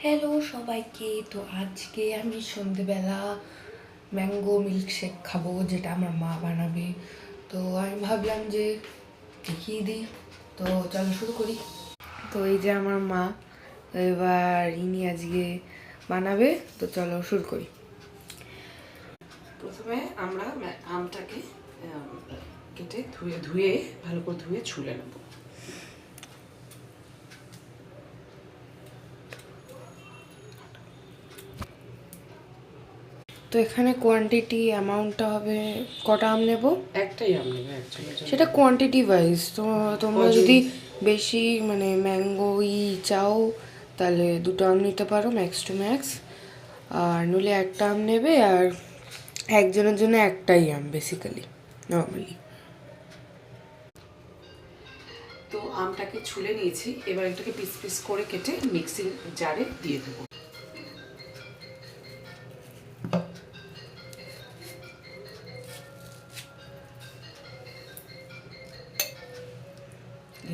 Hello সবাইকে। তো আজকে আমি সন্ধেবেলা ম্যাঙ্গো মিল্কশেক খাবো, যেটা আমার মা বানাবে। তো আমি ভাবলাম যে দেখিয়ে দিই, তো চলো শুরু করি। তো এই যে আমার মা, এবার ইনি আজকে বানাবে, তো চলো শুরু করি। প্রথমে আমরা আমটাকে কেটে ধুয়ে ভালো করে ধুয়ে ছুলে নেব। তো এখানে কোয়ান্টিটি অ্যামাউন্টটা হবে, কটা আম নেব? একটাই আম নেবে অ্যাকচুয়ালি, সেটা কোয়ান্টিটি ওয়াইজ। তো তোমরা যদি বেশি মানে ম্যাঙ্গো চাও তাহলে দুটো আম নিতে পারো ম্যাক্স টু ম্যাক্স, আর নইলে একটা আম নেবে। আর একজনের জন্য একটাই আম বেসিক্যালি নর্মালি। তো আমটাকে ছুলে নিয়েছি, এবার এটাকে পিস পিস করে কেটে মিক্সিং জারে দিয়ে দেবো।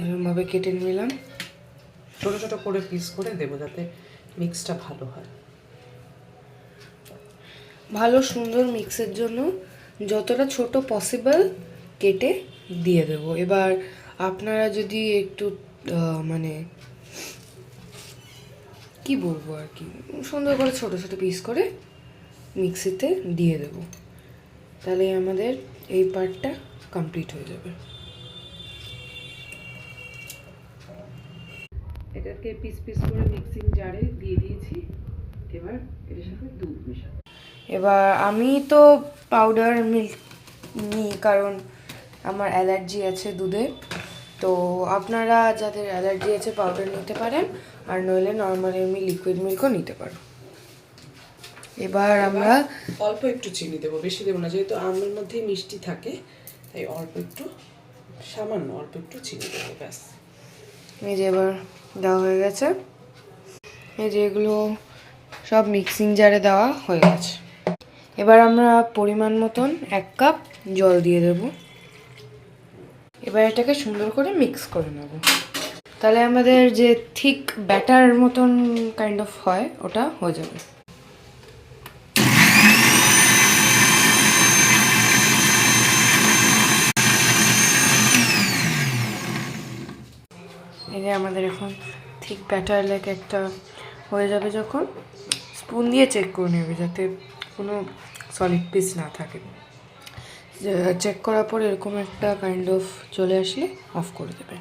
এরকমভাবে কেটে নিলাম, ছোটো ছোটো করে পিস করে দেবো যাতে মিক্সটা ভালো হয়। ভালো সুন্দর মিক্সের জন্য যতটা ছোট পসিবল কেটে দিয়ে দেবো। এবার আপনারা যদি একটু মানে কি বলবো আর কি, সুন্দর করে ছোট ছোট পিস করে মিক্সিতে দিয়ে দেব, তাহলে আমাদের এই পার্টটা কমপ্লিট হয়ে যাবে। এটাকে পিস পিস করে মিক্সিং জারে দিয়ে দিয়েছি। এবার এর সাথে দুধ মেশাবো। এবার আমি তো পাউডার মিল্ক নিই, কারণ আমার অ্যালার্জি আছে দুধে। তো আপনারা যাদের অ্যালার্জি আছে পাউডার নিতে পারেন, আর নইলে নর্মাল এমনি লিকুইড মিল্কও নিতে পারো। এবার আমরা অল্প একটু চিনি দেবো, বেশি দেবো না, যেহেতু আমের মধ্যেই মিষ্টি থাকে, তাই অল্প একটু, সামান্য অল্প একটু চিনি দেবো, ব্যাস। এই যে এবার দেওয়া হয়ে গেছে, এই যে এগুলো সব মিক্সিং জারে দেওয়া হয়ে গেছে। এবার আমরা পরিমাণ মতন 1 কাপ জল দিয়ে দেব। এবার এটাকে সুন্দর করে মিক্স করে নেব, তাহলে আমাদের যে থিক ব্যাটার মতন কাইন্ড অফ হয় ওটা হয়ে যাবে। এই যে আমাদের এখন থিক ব্যাটার লাইক একটা হয়ে যাবে, যখন স্পুন দিয়ে চেক করে নেবে যাতে কোনো সলিড পিস না থাকে। চেক করার পর এরকম একটা কাইন্ড অফ চলে আসলে অফ করে দেবে।